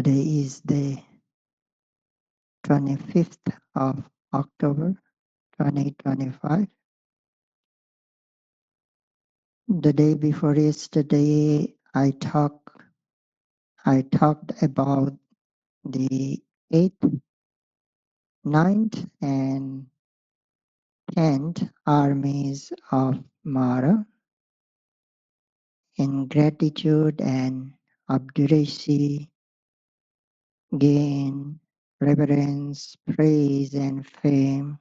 Today is the 25th of October 2025. The day before yesterday, I talked about the 8th, ninth, and 10th armies of Mara in gratitude and obduracy, gain, reverence, praise, and fame,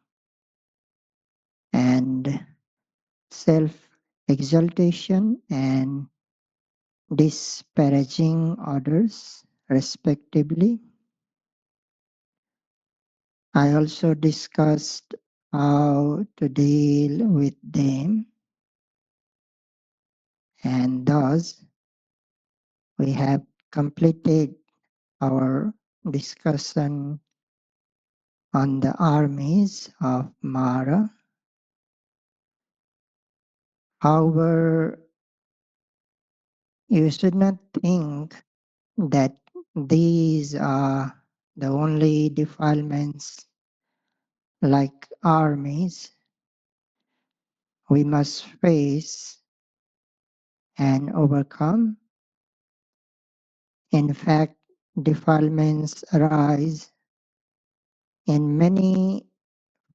and self-exaltation and disparaging others, respectively. I also discussed how to deal with them, and thus we have completed our discussion on the armies of Mara. However, you should not think that these are the only defilements like armies we must face and overcome. In fact, defilements arise in many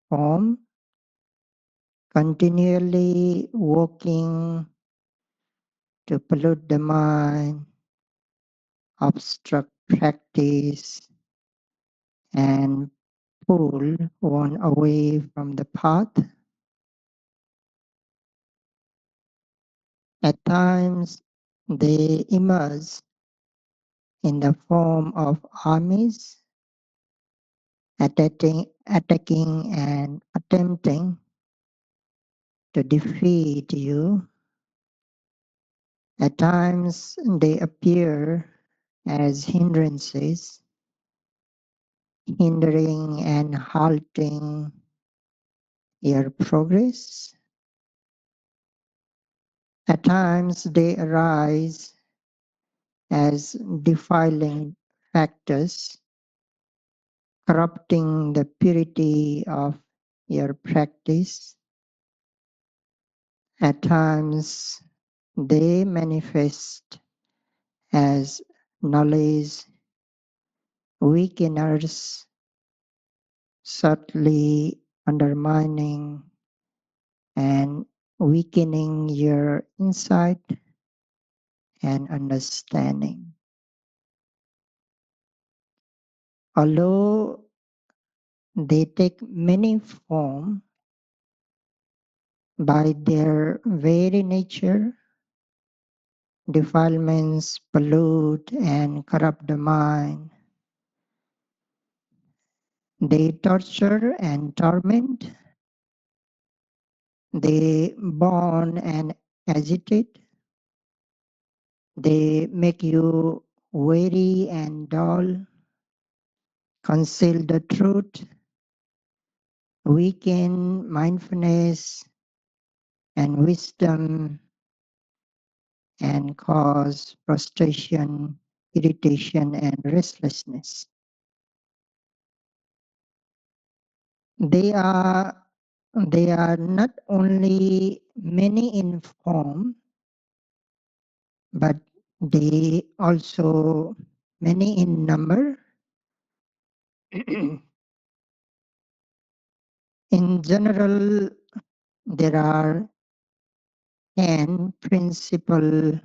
forms, continually working to pollute the mind, obstruct practice, and pull one away from the path. At times, they emerge in the form of armies attacking and attempting to defeat you. At times, they appear as hindrances, hindering and halting your progress. At times, they arise as defiling factors, corrupting the purity of your practice. At times, they manifest as knowledge weakeners, subtly undermining and weakening your insight and understanding. Although they take many forms, by their very nature, defilements pollute and corrupt the mind. They torture and torment. They burn and agitate. They make you weary and dull, conceal the truth, weaken mindfulness and wisdom, and cause frustration, irritation, and restlessness. They are they are not only many in form, but they also many in number. In general, there are 10 principal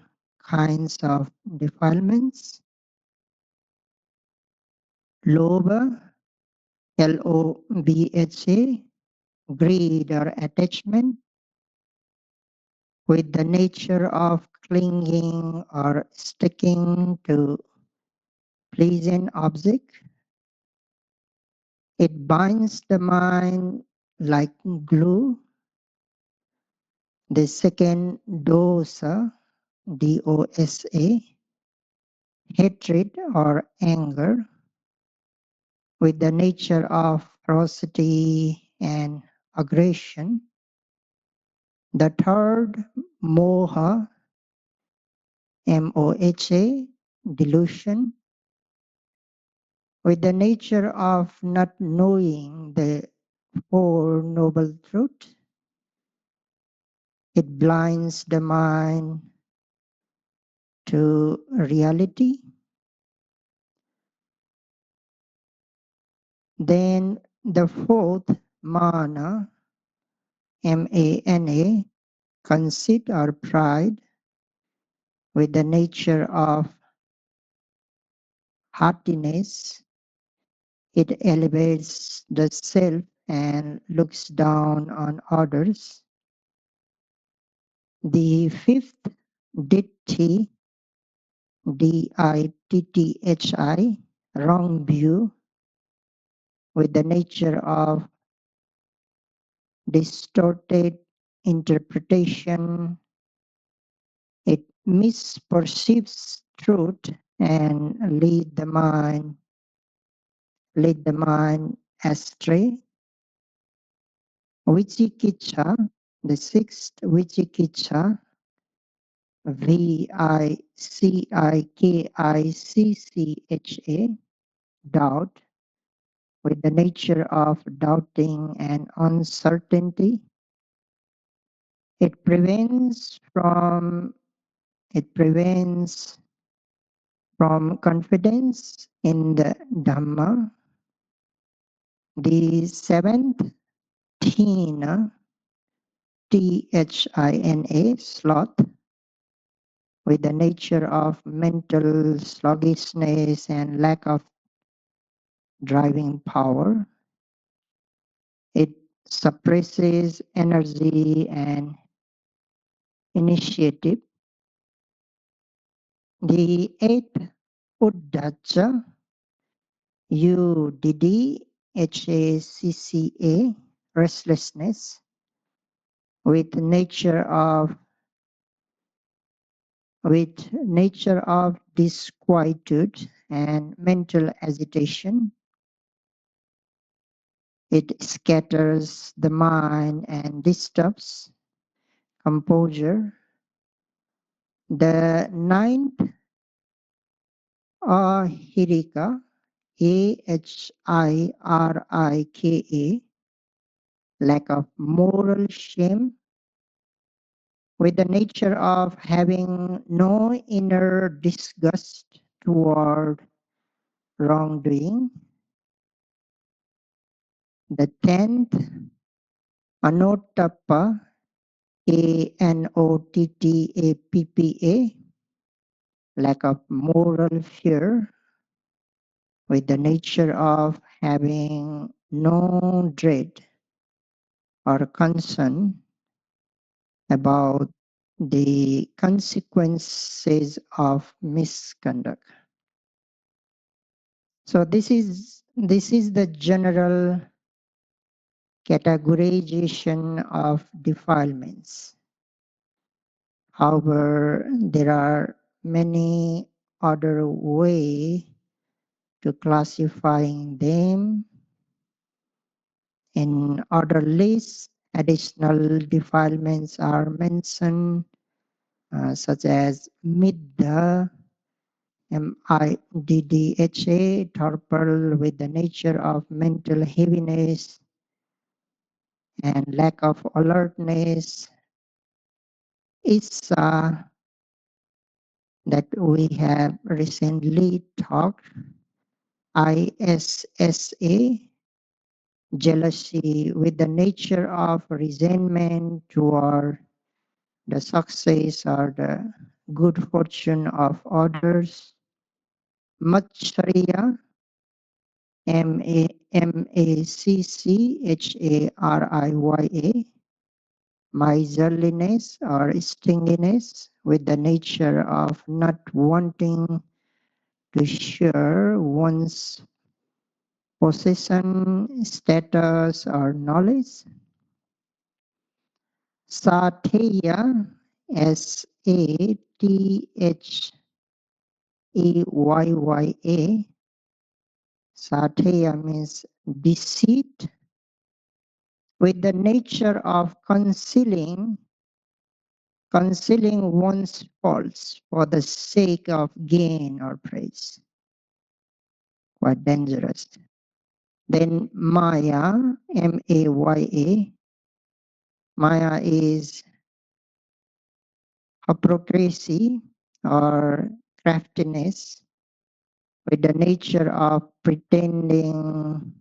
kinds of defilements. Lobha, Lobha, greed or attachment, with the nature of clinging or sticking to pleasing object. It binds the mind like glue. The second dosa, dosa, hatred or anger, with the nature of ferocity and aggression. The third, moha, moha, delusion, with the nature of not knowing the Four Noble Truths. It blinds the mind to reality. Then the fourth, mana, M-A-N-A, conceit or pride, with the nature of haughtiness. It elevates the self and looks down on others. The fifth, ditti, D-I-T-T-H-I, wrong view, with the nature of distorted interpretation. It misperceives truth and lead the mind astray. Vicikiccha, the sixth vicikiccha, Vicikiccha, doubt, with the nature of doubting and uncertainty. It prevents from it prevents from confidence in the Dhamma. The seventh, Thina, Thina, sloth, with the nature of mental sluggishness and lack of driving power. It suppresses energy and initiative. The eighth, Uddhacca, Uddhacca, restlessness, with nature of disquietude and mental agitation. It scatters the mind and disturbs composure. The ninth, ahirika, Ahirika, lack of moral shame, with the nature of having no inner disgust toward wrongdoing. The tenth, Anottappa, Anottappa, lack of moral fear, with the nature of having no dread or concern about the consequences of misconduct. So this is the general categorization of defilements. However, there are many other ways to classifying them. In other lists, additional defilements are mentioned, such as Middha, Middha, torpor with the nature of mental heaviness and lack of alertness. Issa, that we have recently talked, ISSA, jealousy with the nature of resentment toward the success or the good fortune of others. Matsarya, Maccharya, miserliness or stinginess with the nature of not wanting to share one's possession, status, or knowledge. Sathaya, Sathaya, Sathaya means deceit, with the nature of concealing one's faults for the sake of gain or praise. quite dangerous. Then Maya, Maya, Maya is hypocrisy or craftiness with the nature of pretending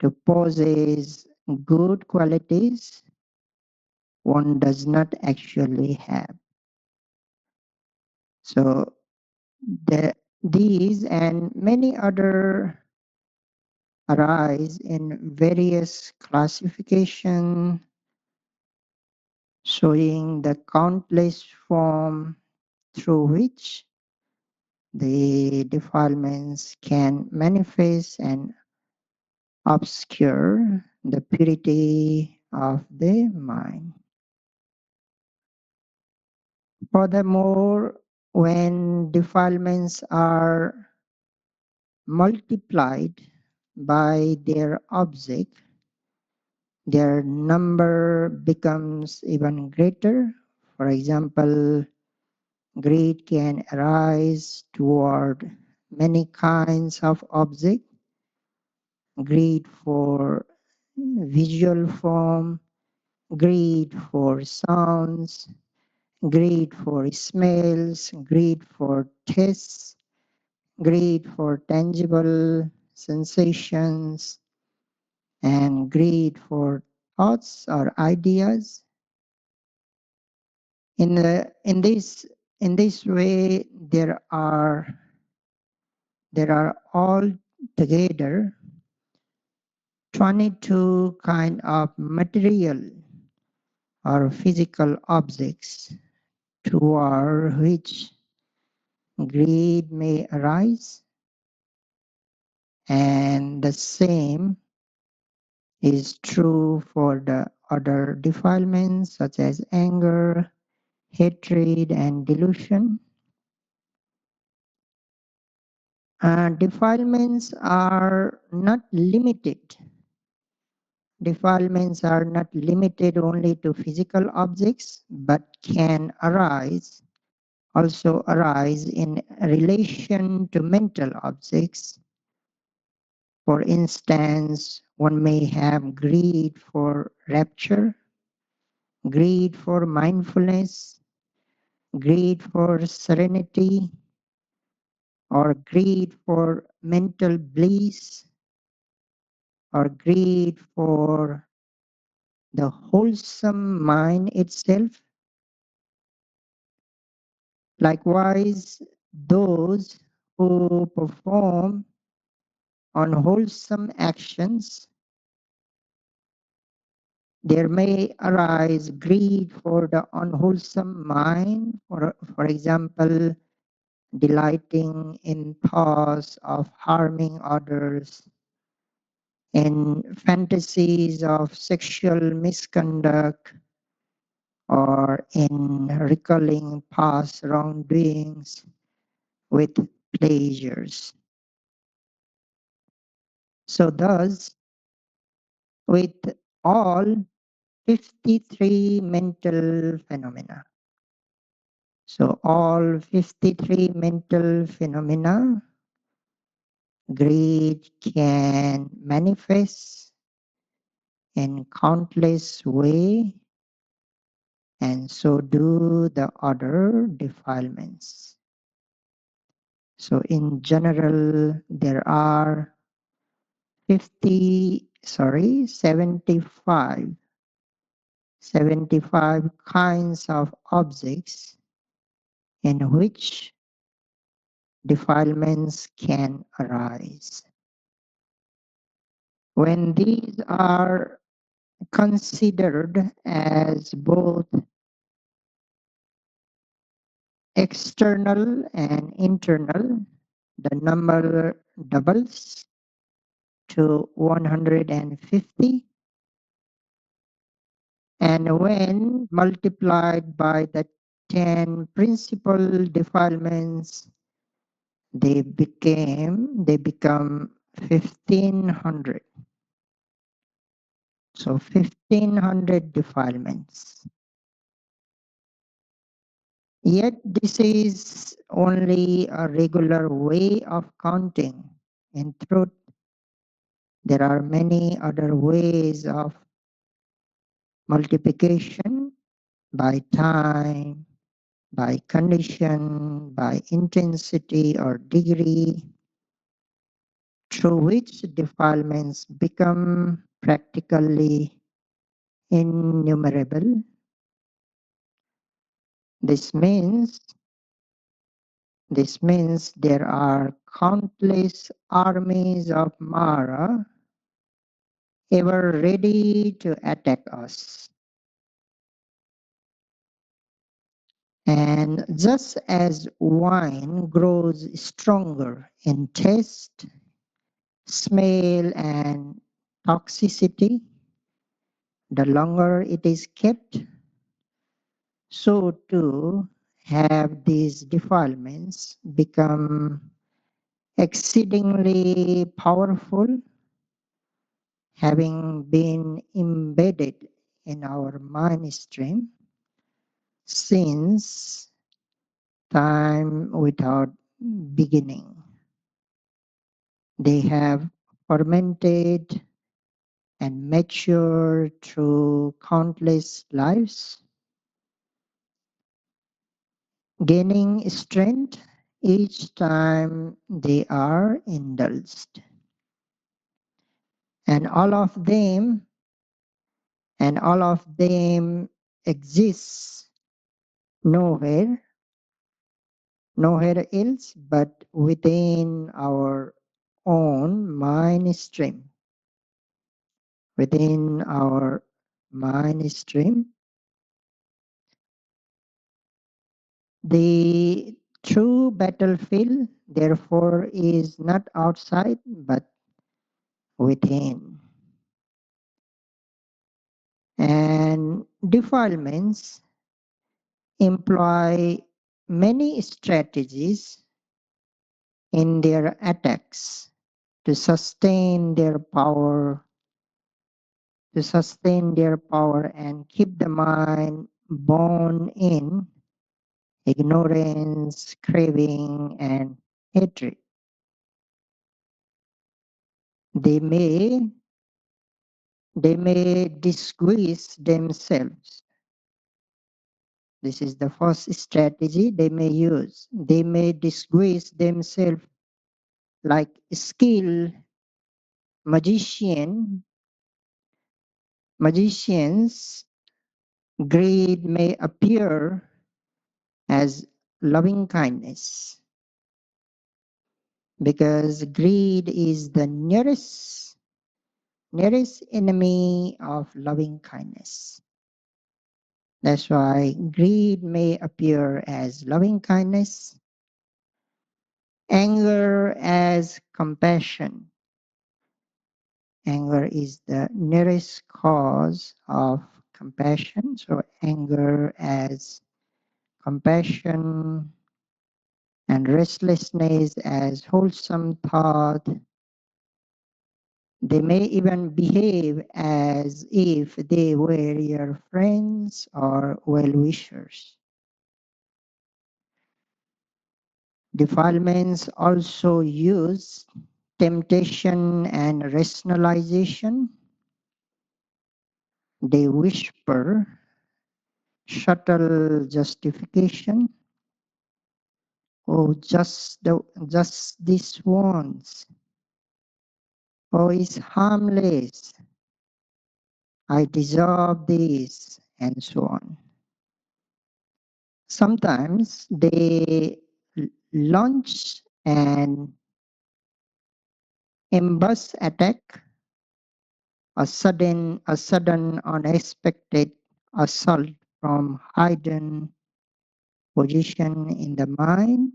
to possess good qualities one does not actually have. So these and many other arise in various classification showing the countless form through which the defilements can manifest and obscure the purity of the mind. Furthermore, when defilements are multiplied by their object, their number becomes even greater. For example, greed can arise toward many kinds of objects, greed for visual form, greed for sounds, greed for smells, greed for tastes, greed for tangible sensations, and greed for thoughts or ideas. In this way, there are all together 22 kind of material or physical objects toward which greed may arise, and the same is true for the other defilements such as anger, hatred, and delusion. Defilements are not limited. Defilements are not limited only to physical objects, but can also arise in relation to mental objects. For instance, one may have greed for rapture, greed for mindfulness, greed for serenity, or greed for mental bliss, or greed for the wholesome mind itself. Likewise, those who perform unwholesome actions, there may arise greed for the unwholesome mind, for example, delighting in thoughts of harming others, in fantasies of sexual misconduct, or in recalling past wrongdoings with pleasures. So, thus, with all 53 mental phenomena. So, all 53 mental phenomena, greed can manifest in countless ways, and so do the other defilements. So in general, there are 75 kinds of objects in which defilements can arise. When these are considered as both external and internal, the number doubles to 150, and when multiplied by the 10 principal defilements, they become 1500. So 1500 defilements. Yet this is only a regular way of counting. In truth, there are many other ways of multiplication by time, by condition, by intensity or degree, through which defilements become practically innumerable. This means there are countless armies of Mara ever ready to attack us. And just as wine grows stronger in taste, smell, and toxicity, the longer it is kept, so too have these defilements become exceedingly powerful, having been embedded in our mind stream since time without beginning. They have fermented and matured through countless lives, gaining strength each time they are indulged. And all of them exists nowhere, nowhere else but within our own mind stream. Within our mind stream, the true battlefield, therefore, is not outside but within. And defilements employ many strategies in their attacks to sustain their power, and keep the mind born in ignorance, craving, and hatred. They may disguise themselves. This is the first strategy they may use. They may disguise themselves like skilled magicians. Greed may appear as loving kindness because greed is the nearest enemy of loving kindness. That's why greed may appear as loving kindness, anger as compassion. Anger is the nearest cause of compassion. So anger as compassion, and restlessness as wholesome thought. They may even behave as if they were your friends or well-wishers. Defilements also use temptation and rationalization. They whisper subtle justification. Oh, just this once. Oh, it's harmless. I deserve this, and so on. Sometimes they launch an ambush attack, a sudden unexpected assault from hidden position in the mind,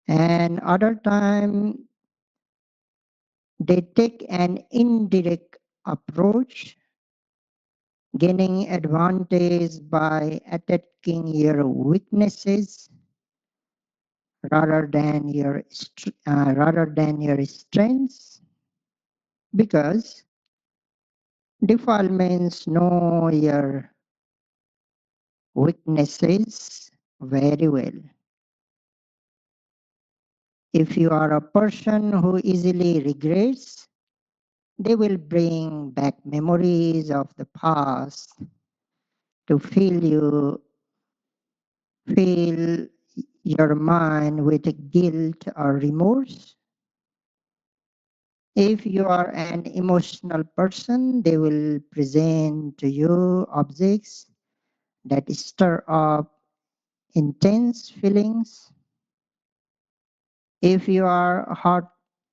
and other time they take an indirect approach, gaining advantage by attacking your weaknesses rather than your strengths, because defilements know your weaknesses very well. If you are a person who easily regrets, they will bring back memories of the past to fill your mind with guilt or remorse. If you are an emotional person, they will present to you objects that stir up intense feelings. If you are hot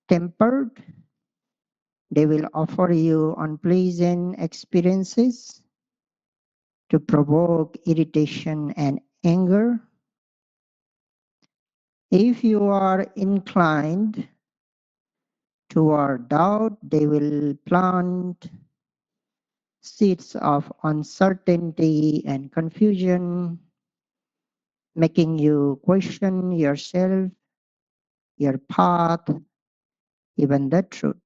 tempered, they will offer you unpleasant experiences to provoke irritation and anger. If you are inclined toward doubt, they will plant seeds of uncertainty and confusion, making you question yourself, your path, even the truth.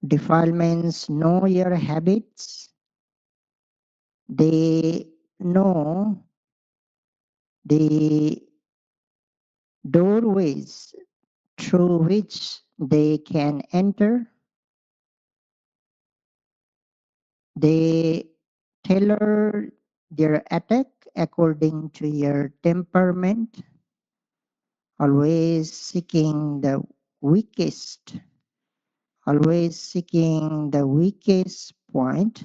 Defilements know your habits. They know the doorways through which they can enter. They tailor their attack according to your temperament, always seeking the weakest, always seeking the weakest point.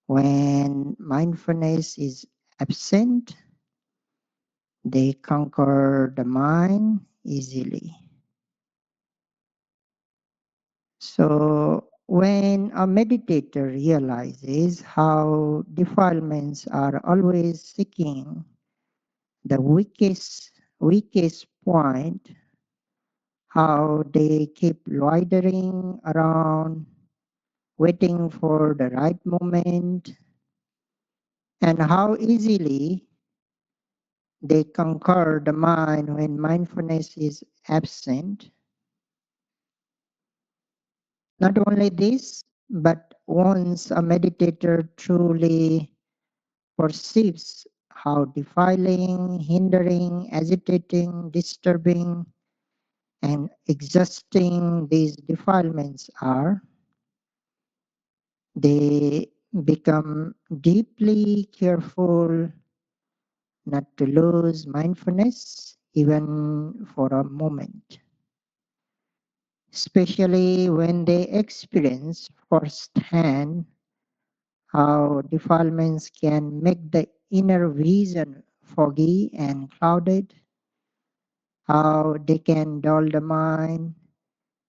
When mindfulness is absent, they conquer the mind easily. So, when a meditator realizes how defilements are always seeking the weakest point, how they keep loitering around, waiting for the right moment, and how easily they conquer the mind when mindfulness is absent. Not only this, but once a meditator truly perceives how defiling, hindering, agitating, disturbing, and exhausting these defilements are, they become deeply careful not to lose mindfulness even for a moment, especially when they experience firsthand how defilements can make the inner vision foggy and clouded, how they can dull the mind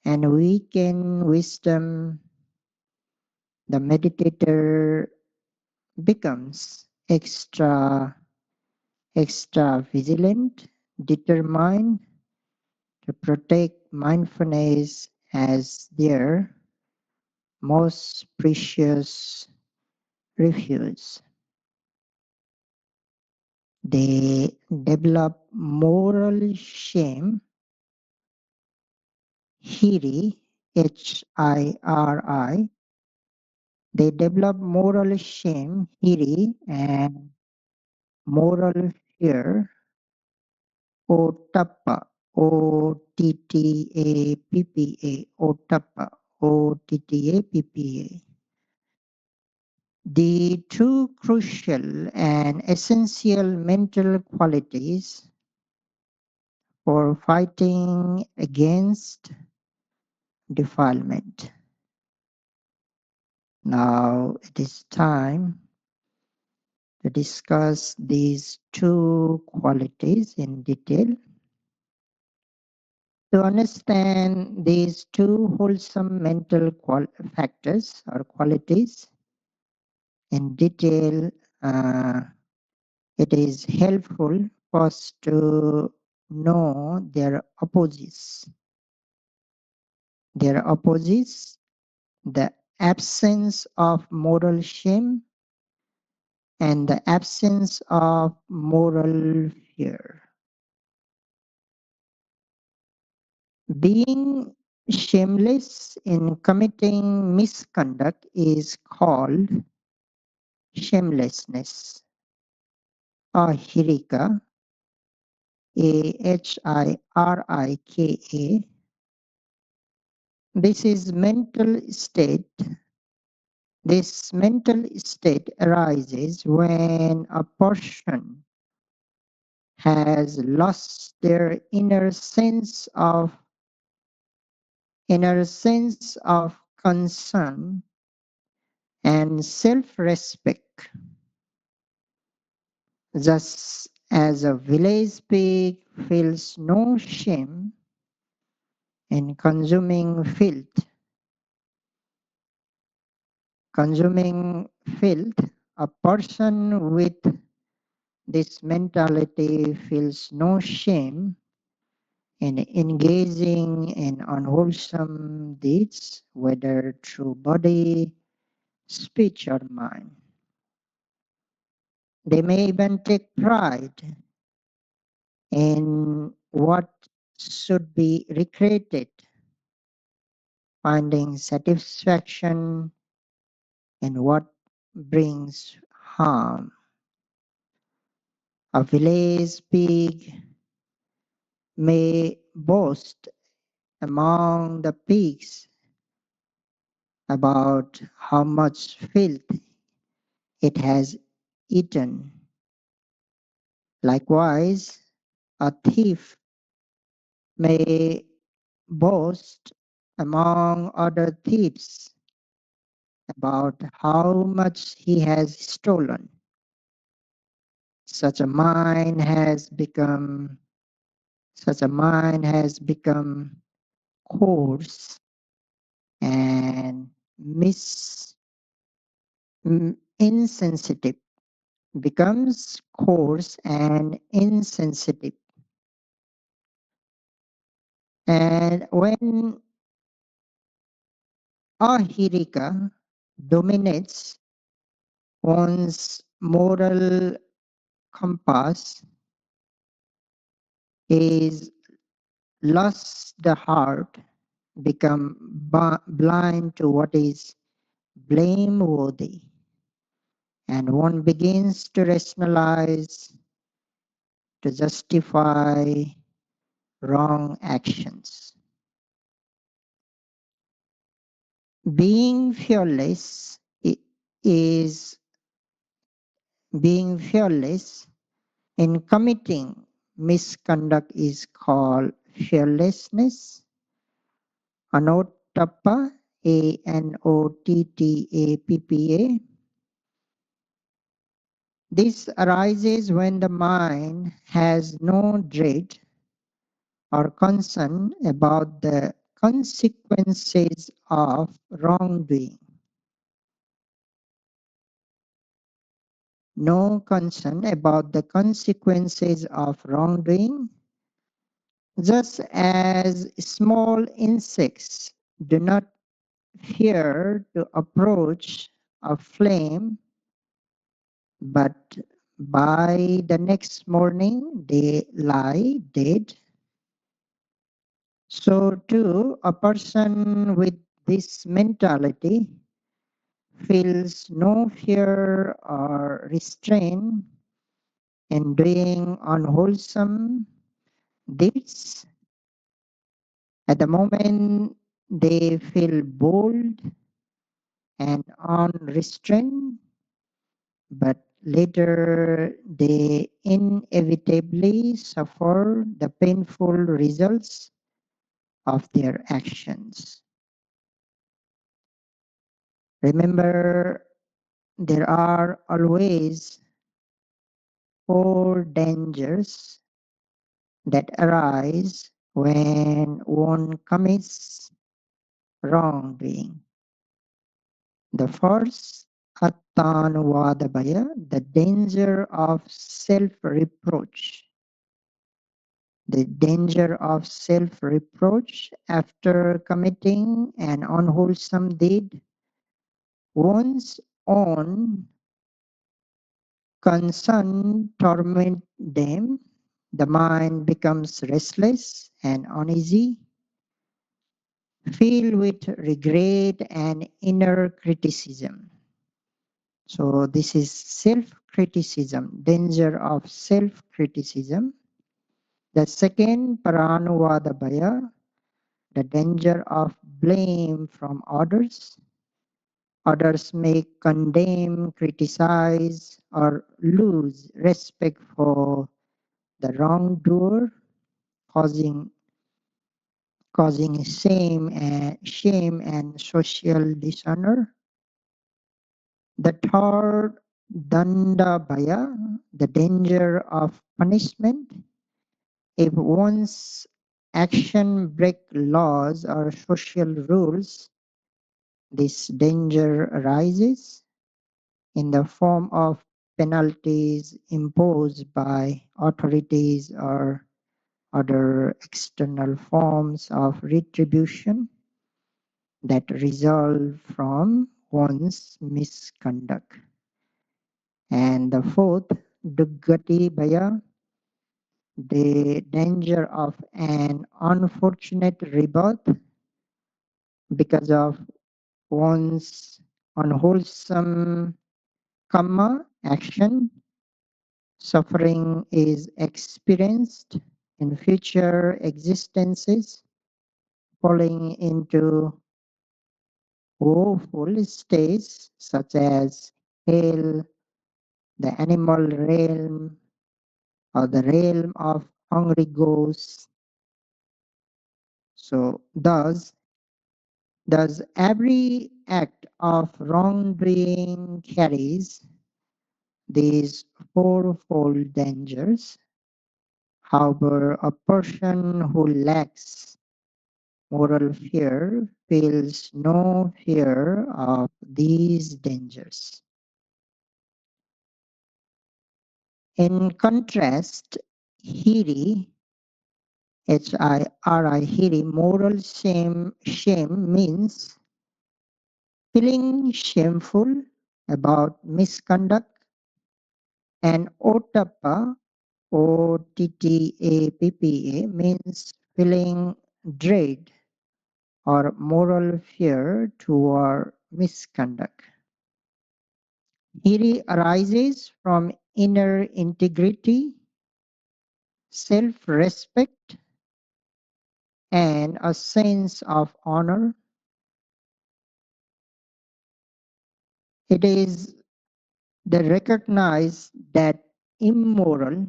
and weaken wisdom. The meditator becomes extra vigilant, determined to protect mindfulness as their most precious refuge. They develop moral shame, hiri, Hiri. They develop moral shame, hiri, and moral fear, Ottappa, Ottappa, Ottappa. The two crucial and essential mental qualities for fighting against defilement. Now it is time to discuss these two qualities in detail. To understand these two wholesome mental factors or qualities in detail, uh, it is helpful for us to know their opposites. Their opposites, the absence of moral shame and the absence of moral fear. Being shameless in committing misconduct is called shamelessness or hirika. Ahirika. This is mental state. This mental state arises when a person has lost their inner sense of concern and self-respect. Just as a village pig feels no shame in consuming filth, a person with this mentality feels no shame in engaging in unwholesome deeds, whether through body, speech, or mind. They may even take pride in what should be regretted, finding satisfaction in what brings harm. A village pig may boast among the pigs about how much filth it has eaten. Likewise, a thief may boast among other thieves about how much he has stolen. Such a mind has become coarse and insensitive, becomes coarse and insensitive. And when ahirika dominates one's moral compass, is lost the heart, become blind to what is blameworthy, and one begins to rationalize, to justify wrong actions. Being fearless is being fearless in committing misconduct is called fearlessness. Anottappa, Anottappa. This arises when the mind has no dread or concern about the consequences of wrongdoing. No concern about the consequences of wrongdoing, just as small insects do not fear to approach a flame, but by the next morning they lie dead. So too, a person with this mentality feels no fear or restraint in doing unwholesome deeds. At the moment, they feel bold and unrestrained, but later they inevitably suffer the painful results of their actions. Remember, there are always four dangers that arise when one commits wrongdoing. The first, Attanuvadabhaya, the danger of self-reproach. The danger of self-reproach after committing an unwholesome deed. One's own concern torment them. The mind becomes restless and uneasy, filled with regret and inner criticism. So this is self-criticism, danger of self-criticism. The second, paranuvada bhaya, the danger of blame from others. Others may condemn, criticize, or lose respect for the wrongdoer, causing shame and social dishonor. The third, danda bhaya, the danger of punishment. If one's action break laws or social rules, this danger arises in the form of penalties imposed by authorities or other external forms of retribution that result from one's misconduct. And the fourth, duggati bhaya, the danger of an unfortunate rebirth because of one's unwholesome karma action. Suffering is experienced in future existences, falling into woeful states such as hell, the animal realm, or the realm of hungry ghosts. So thus every act of wrongdoing carries these fourfold dangers. However, a person who lacks moral fear feels no fear of these dangers. In contrast, Hiri, H-I-R-I, Hiri, moral shame means feeling shameful about misconduct, and Ottappa, O-T-T-A-P-P-A, means feeling dread or moral fear toward misconduct. Hiri arises from inner integrity, self-respect, and a sense of honor. It is the recognize that immoral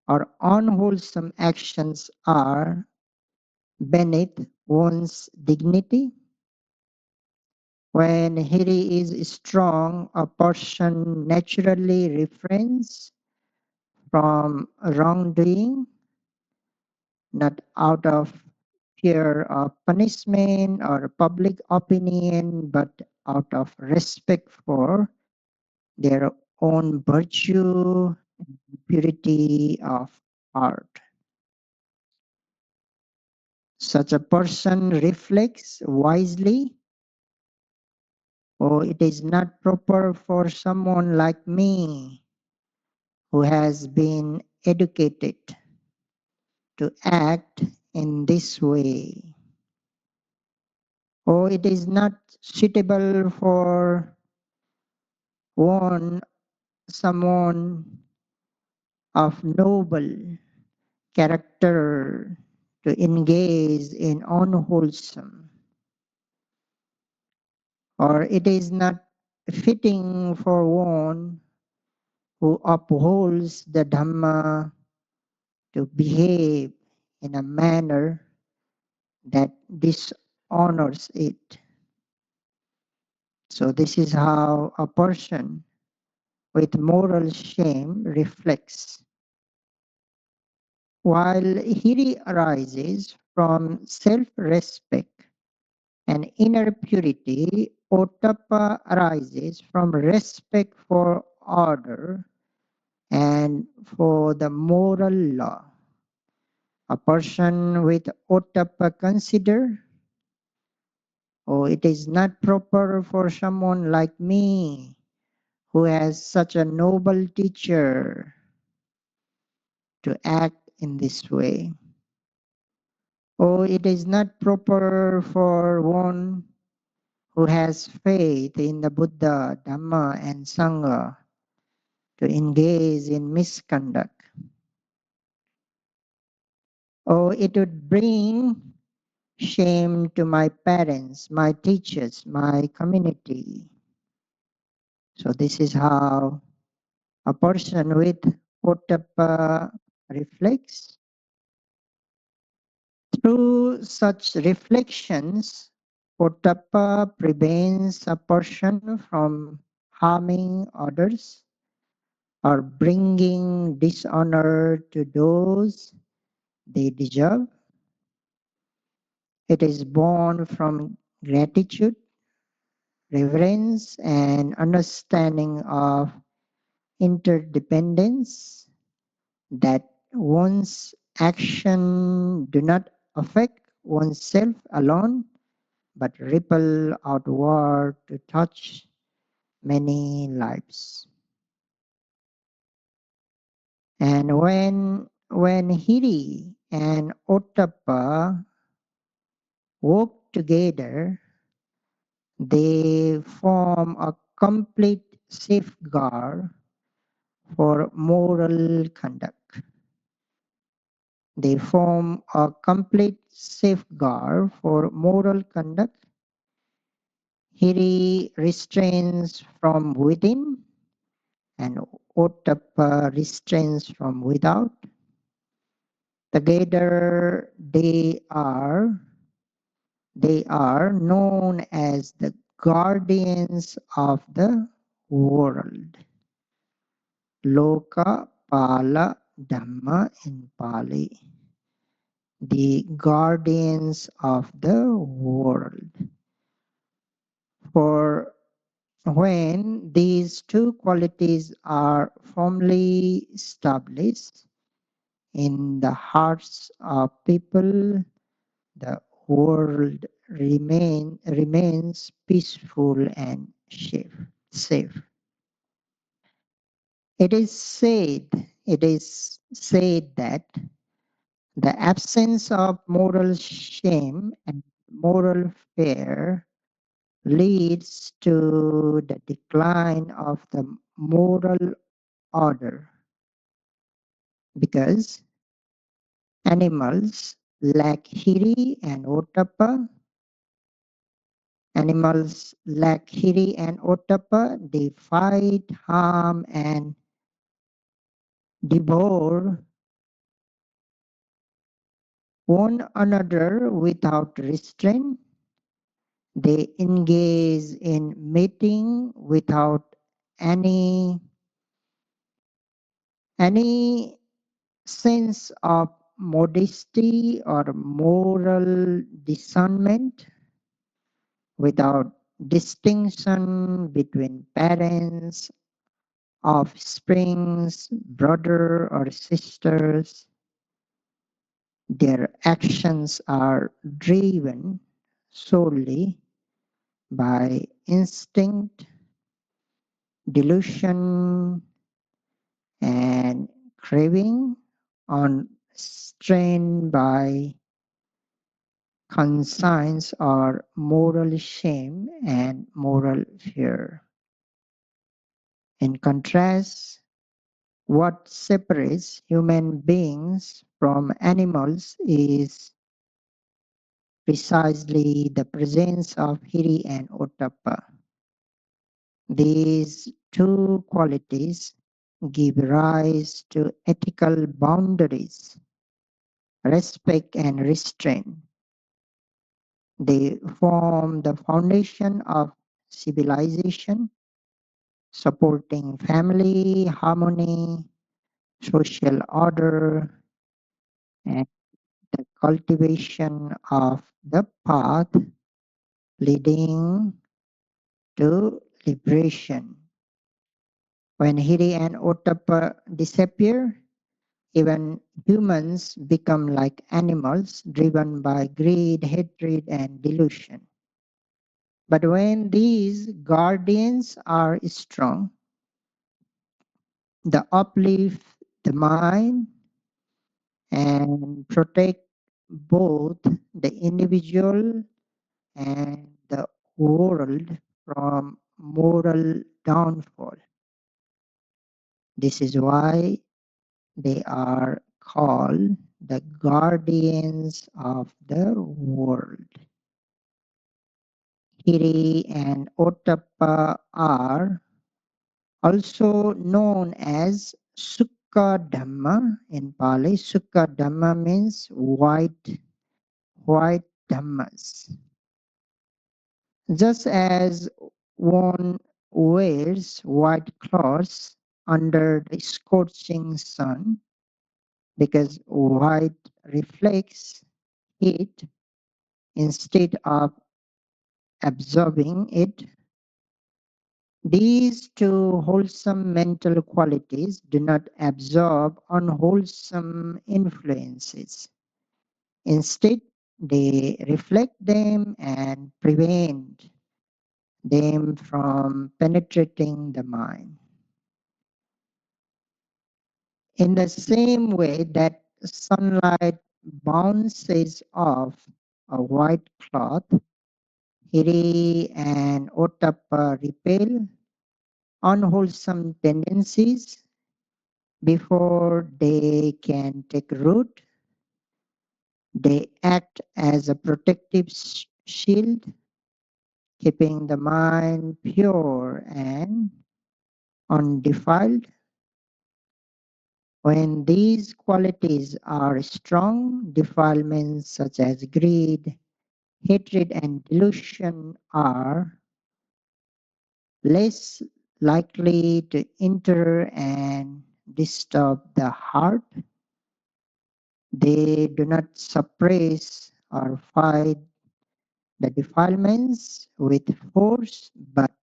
or unwholesome actions are beneath one's dignity. When Hiri is strong, a person naturally refrains from wrongdoing, not out of fear of punishment or public opinion, but out of respect for their own virtue, purity of heart. Such a person reflects wisely, oh, it is not proper for someone like me who has been educated to act in this way. Oh, it is not suitable for someone of noble character to engage in unwholesome, or it is not fitting for one who upholds the Dhamma to behave in a manner that dishonors it. So this is how a person with moral shame reflects. While Hiri arises from self-respect and inner purity, Ottappa arises from respect for order and for the moral law. A person with Ottappa consider, oh, it is not proper for someone like me who has such a noble teacher to act in this way. Oh, it is not proper for one who has faith in the Buddha, Dhamma, and Sangha to engage in misconduct. Oh, it would bring shame to my parents, my teachers, my community. So this is how a person with Otapa reflects. Through such reflections, Otapa prevents a person from harming others or bringing dishonor to those they deserve. It is born from gratitude, reverence, and understanding of interdependence, that one's action do not affect oneself alone but ripple outward to touch many lives. And when Hiri and Ottappa work together, they form a complete safeguard for moral conduct. They form a complete safeguard for moral conduct. Hiri restrains from within and Ottappa restrains from without. Together they are known as the guardians of the world. Loka, Pala, Dhamma in Pali. The guardians of the world. For when these two qualities are firmly established in the hearts of people, the world remains peaceful and safe. It is said that the absence of moral shame and moral fear leads to the decline of the moral order, because animals lack hiri and ottappa. Animals lack hiri and ottappa. They fight, harm, and devour one another without restraint. They engage in mating without any any sense of modesty or moral discernment, without distinction between parents, offsprings, brother or sisters. Their actions are driven solely by instinct, delusion, and craving, unstrained by conscience or moral shame and moral fear. In contrast, what separates human beings from animals is precisely the presence of Hiri and Ottappa. These two qualities give rise to ethical boundaries, respect and restraint. They form the foundation of civilization, supporting family, harmony, social order, and the cultivation of the path leading to liberation. When Hiri and Ottappa disappear, even humans become like animals driven by greed, hatred, and delusion. But when these guardians are strong, they uplift the mind and protect both the individual and the world from moral downfall. This is why they are called the guardians of the world. Hiri and Ottappa are also known as Sukha Dhamma in Pali. Sukha Dhamma means white Dhammas. Just as one wears white clothes under the scorching sun because white reflects heat instead of absorbing it, these two wholesome mental qualities do not absorb unwholesome influences. Instead, they reflect them and prevent them from penetrating the mind. In the same way that sunlight bounces off a white cloth, Hiri and Ottappa repel unwholesome tendencies before they can take root. They act as a protective shield, keeping the mind pure and undefiled. When these qualities are strong, defilements such as greed, hatred, and delusion are less likely to enter and disturb the heart. They do not suppress or fight the defilements with force, but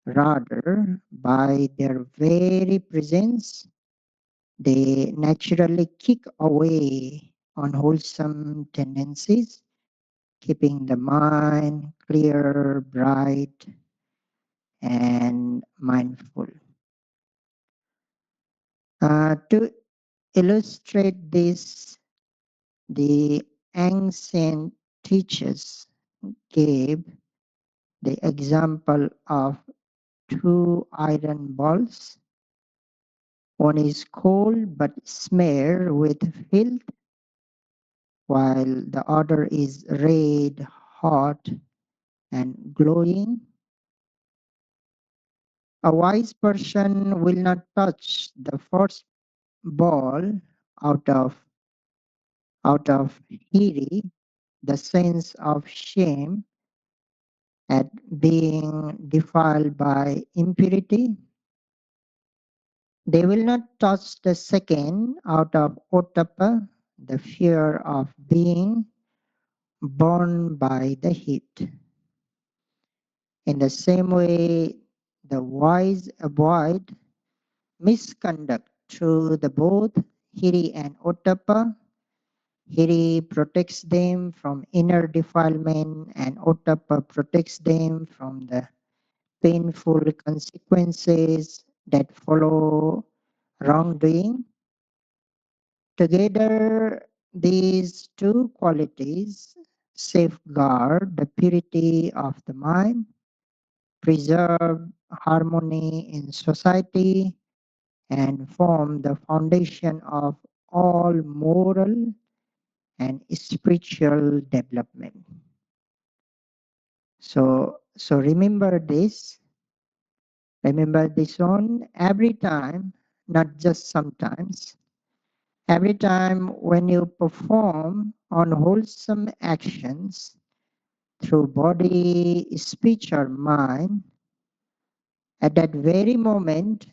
rather by their very presence, they naturally kick away unwholesome tendencies, keeping the mind clear, bright, and mindful. To illustrate this, the ancient teachers gave the example of two iron balls. One is cold but smeared with filth, while the other is red, hot, and glowing. A wise person will not touch the first ball out of hiri, the sense of shame at being defiled by impurity. They will not touch the second out of Ottappa, the fear of being burned by the heat. In the same way, the wise avoid misconduct through the both Hiri and Ottappa. Hiri protects them from inner defilement, and Ottappa protects them from the painful consequences that follow wrongdoing. Together, these two qualities safeguard the purity of the mind, preserve harmony in society, and form the foundation of all moral and spiritual development. So remember this. Remember this one every time, not just sometimes. Every time when you perform unwholesome actions through body, speech, or mind, at that very moment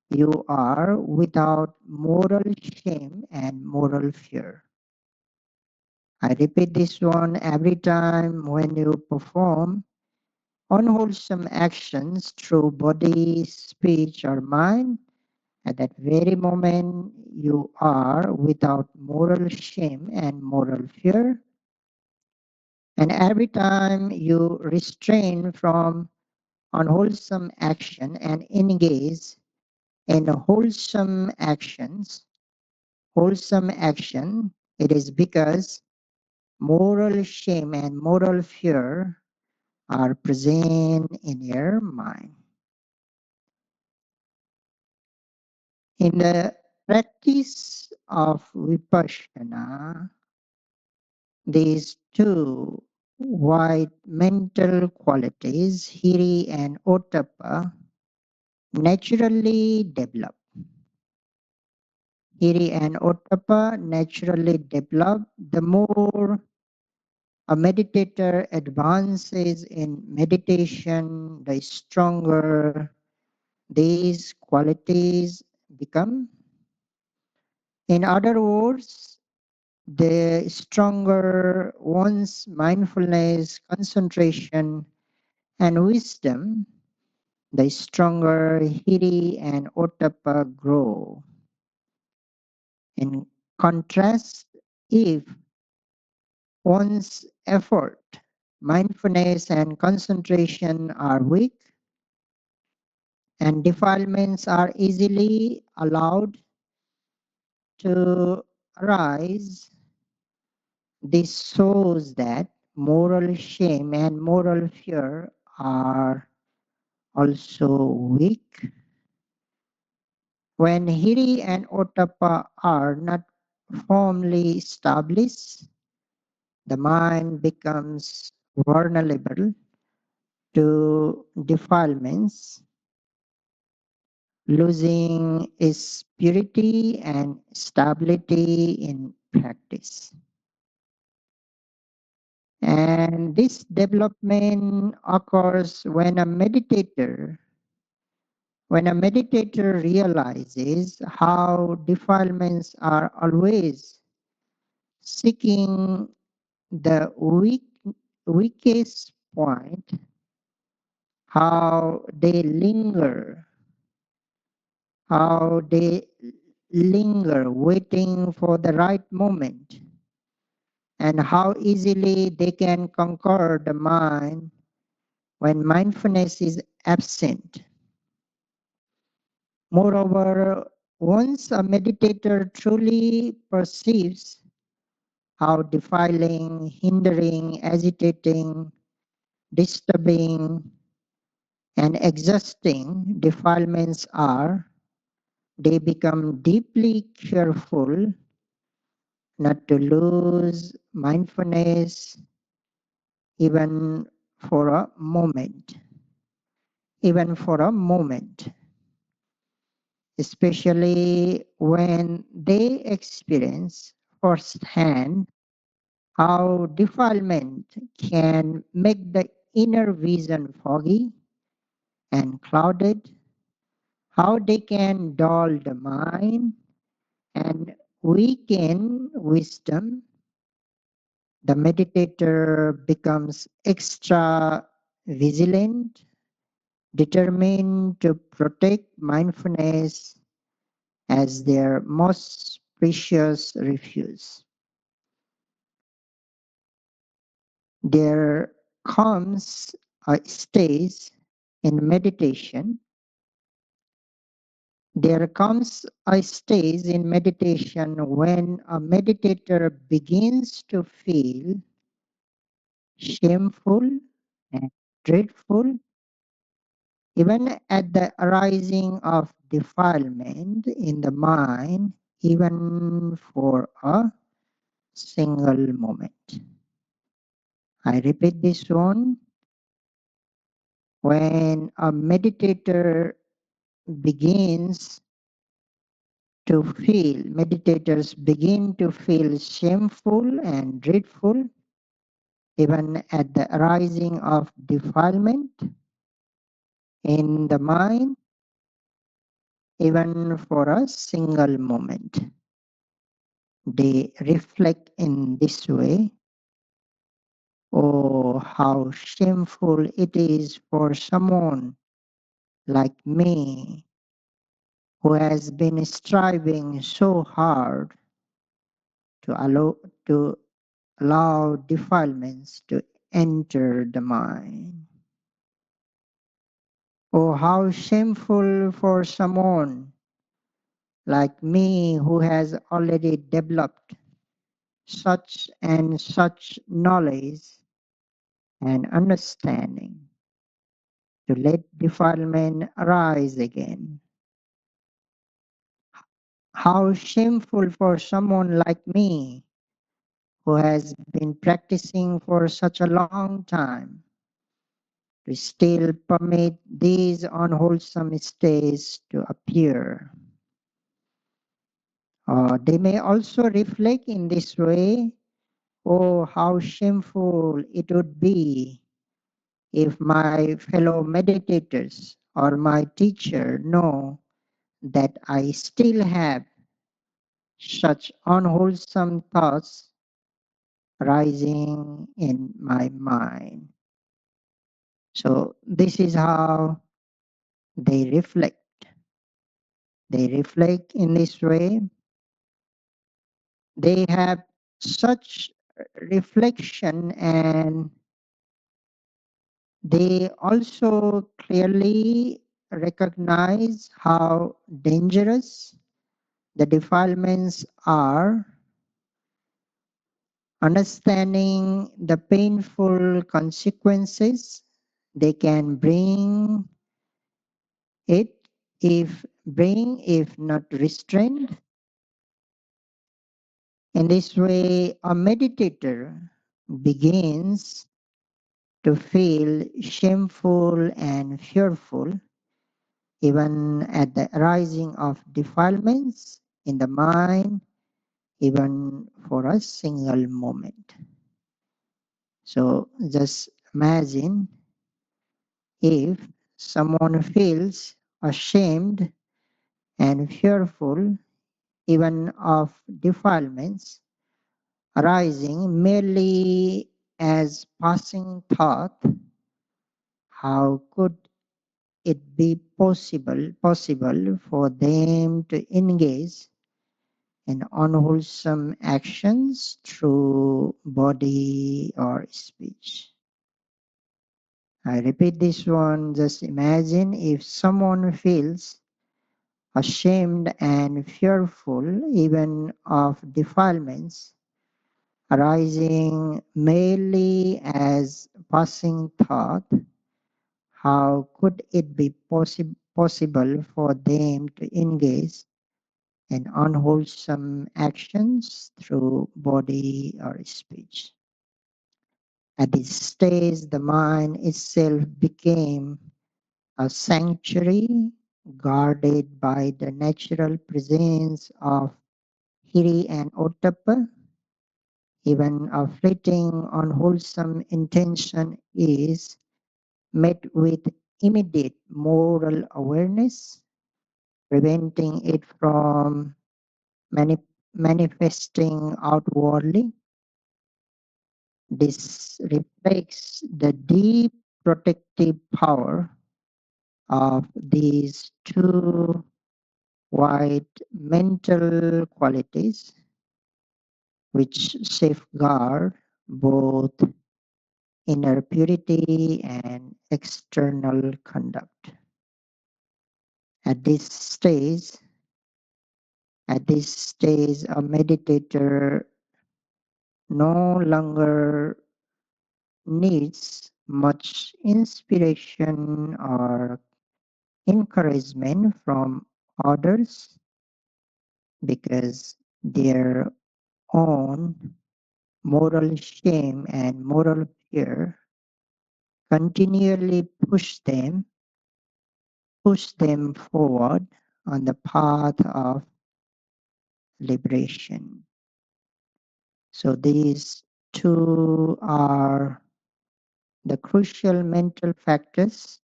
you are without moral shame and moral fear. I repeat this one every time when you perform unwholesome actions through body, speech, or mind. At that very moment, you are without moral shame and moral fear. And every time you restrain from unwholesome action and engage in wholesome action, it is because moral shame and moral fear are present in your mind. In the practice of Vipassana, these two white mental qualities, Hiri and Ottappa, naturally develop. Hiri and Ottappa naturally develop the more a meditator advances in meditation, the stronger these qualities become. In other words, the stronger one's mindfulness, concentration, and wisdom, the stronger Hiri and Ottappa grow. In contrast, if one's effort, mindfulness, and concentration are weak, and defilements are easily allowed to arise, this shows that moral shame and moral fear are also weak. When Hiri and Ottappa are not firmly established, the mind becomes vulnerable to defilements, losing its purity and stability in practice. And this development occurs when a meditator realizes how defilements are always seeking the weakest point, how they linger, how they linger waiting for the right moment, and how easily they can conquer the mind when mindfulness is absent. Moreover, once a meditator truly perceives how defiling, hindering, agitating, disturbing, and exhausting defilements are, they become deeply careful not to lose mindfulness even for a moment, even for a moment, especially when they experience firsthand how defilement can make the inner vision foggy and clouded, how they can dull the mind and weaken wisdom. The meditator becomes extra vigilant, determined to protect mindfulness as their most precious refuge. There comes a stage in meditation. There comes a stage in meditation when a meditator begins to feel shameful and dreadful, even at the arising of defilement in the mind, even for a single moment. I repeat this one. When a meditator begins meditators begin to feel shameful and dreadful, even at the arising of defilement in the mind, even for a single moment. They reflect in this way. Oh, how shameful it is for someone like me who has been striving so hard to to allow defilements to enter the mind. Oh, how shameful for someone like me who has already developed such and such knowledge and understanding to let defilement arise again. How shameful for someone like me who has been practicing for such a long time to still permit these unwholesome states to appear. They may also reflect in this way, oh, how shameful it would be if my fellow meditators or my teacher know that I still have such unwholesome thoughts rising in my mind. So this is how they reflect. They reflect in this way. They have such reflection, and they also clearly recognize how dangerous the defilements are, understanding the painful consequences they can it if not restrained. In this way, a meditator begins to feel shameful and fearful even at the arising of defilements in the mind, even for a single moment. So just imagine if someone feels ashamed and fearful even of defilements arising merely as passing thought, how could it be possible for them to engage in unwholesome actions through body or speech? I repeat this one. Just imagine if someone feels ashamed and fearful even of defilements arising merely as passing thought, how could it be possible for them to engage in unwholesome actions through body or speech? At this stage, the mind itself became a sanctuary guarded by the natural presence of Hiri and Ottappa. Even a fleeting unwholesome intention is met with immediate moral awareness, preventing it from manifesting outwardly. This reflects the deep protective power of these two wide mental qualities, which safeguard both inner purity and external conduct. At this stage, a meditator no longer needs much inspiration or encouragement from others because their own moral shame and moral fear continually push them forward on the path of liberation. So these two are the crucial mental factors,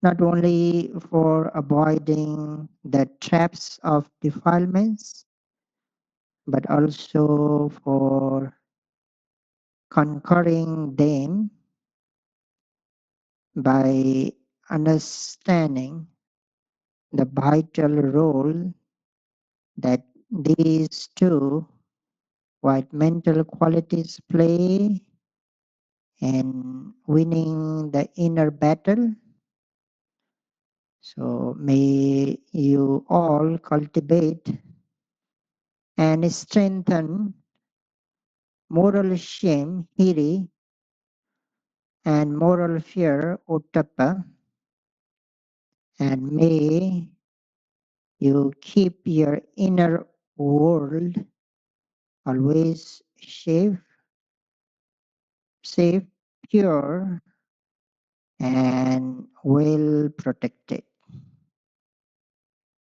not only for avoiding the traps of defilements, but also for conquering them by understanding the vital role that these two white mental qualities play in winning the inner battle. So may you all cultivate and strengthen moral shame, hiri, and moral fear, uttapa, and may You keep your inner world always safe, pure, and well protected.